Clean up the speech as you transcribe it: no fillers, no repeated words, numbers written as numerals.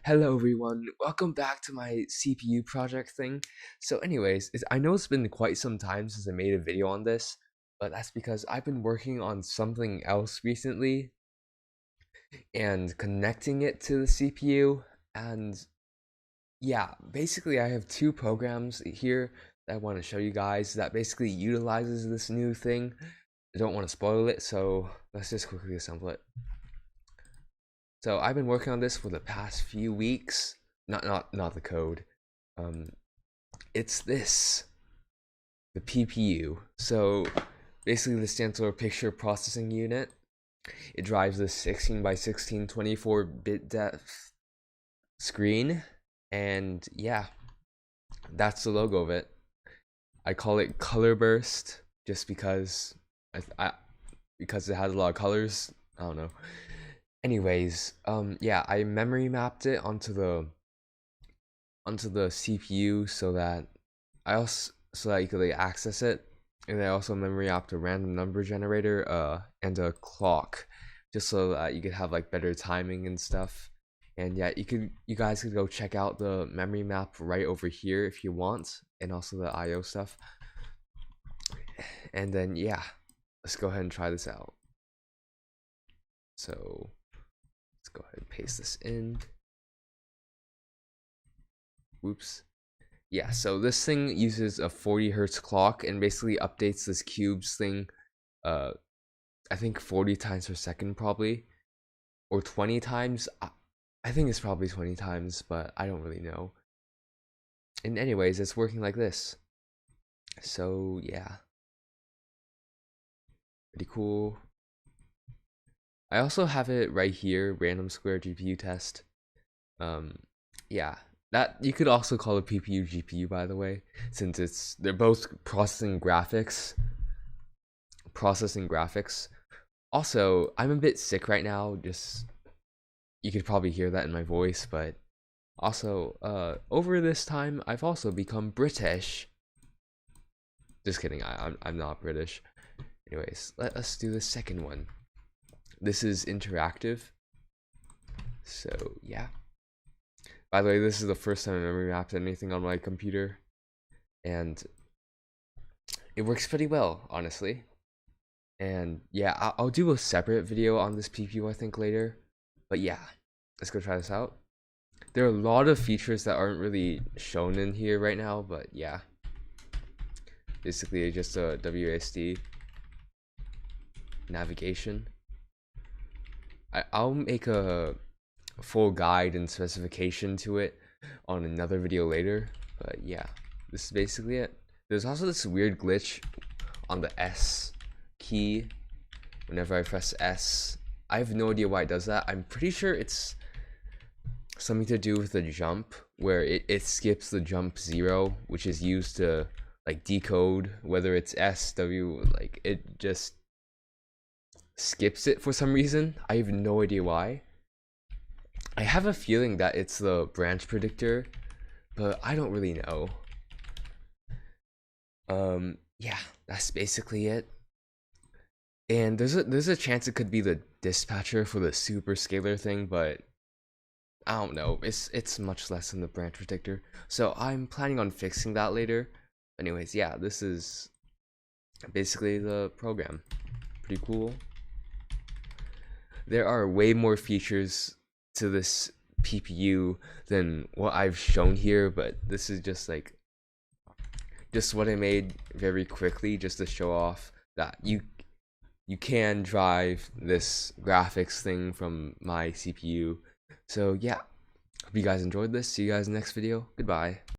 Hello everyone, welcome back to my CPU project thing. So anyways, I know it's been quite some time since I made a video on this, but that's because I've been working on something else recently and connecting it to the CPU. And yeah, basically I have two programs here that I want to show you guys that basically utilizes this new thing. I don't want to spoil it, so let's just quickly assemble it. So I've been working on this for the past few weeks. Not the code. Um, it's this, the PPU. So basically, this stands for Picture Processing Unit. It drives the 16 by 16 24-bit depth screen, and yeah, that's the logo of it. I call it Color Burst just because because it has a lot of colors. I don't know. Anyways, yeah, I memory mapped it onto the CPU so that you could like access it, and I also memory mapped a random number generator and a clock just so that you could have like better timing and stuff. And yeah, you guys could go check out the memory map right over here if you want, and also the IO stuff. And then yeah, let's go ahead and try this out. So let's go ahead and paste this in. Whoops. Yeah, so this thing uses a 40 hertz clock and basically updates this cubes thing, I think 40 times per second probably, or 20 times. I think it's probably 20 times, but I don't really know. And anyways, it's working like this. So yeah, pretty cool. I also have it right here, random square GPU test. Yeah, that you could also call it PPU GPU, by the way, since they're both processing graphics. Also, I'm a bit sick right now, just you could probably hear that in my voice, but also over this time I've also become British. Just kidding, I'm not British. Anyways, let us do the second one. This is interactive. So yeah. By the way, this is the first time I memory mapped anything on my computer, and it works pretty well, honestly. And yeah, I'll do a separate video on this PPU I think later. But yeah, let's go try this out. There are a lot of features that aren't really shown in here right now, but yeah. Basically just a WASD navigation. I'll make a full guide and specification to it on another video later, but yeah, this is basically it. There's also this weird glitch on the S key whenever I press S. I have no idea why it does that. I'm pretty sure it's something to do with the jump, where it skips the jump 0, which is used to like decode whether it's S, W, like it just skips it for some reason. I have no idea why. I have a feeling that it's the branch predictor, but I don't really know. Yeah, that's basically it. And there's a chance it could be the dispatcher for the super scalar thing, but I don't know. It's much less than the branch predictor. So I'm planning on fixing that later. Anyways, yeah, this is basically the program. Pretty cool. There are way more features to this PPU than what I've shown here, but this is just what I made very quickly just to show off that you can drive this graphics thing from my CPU. So yeah, hope you guys enjoyed this. See you guys in the next video. Goodbye.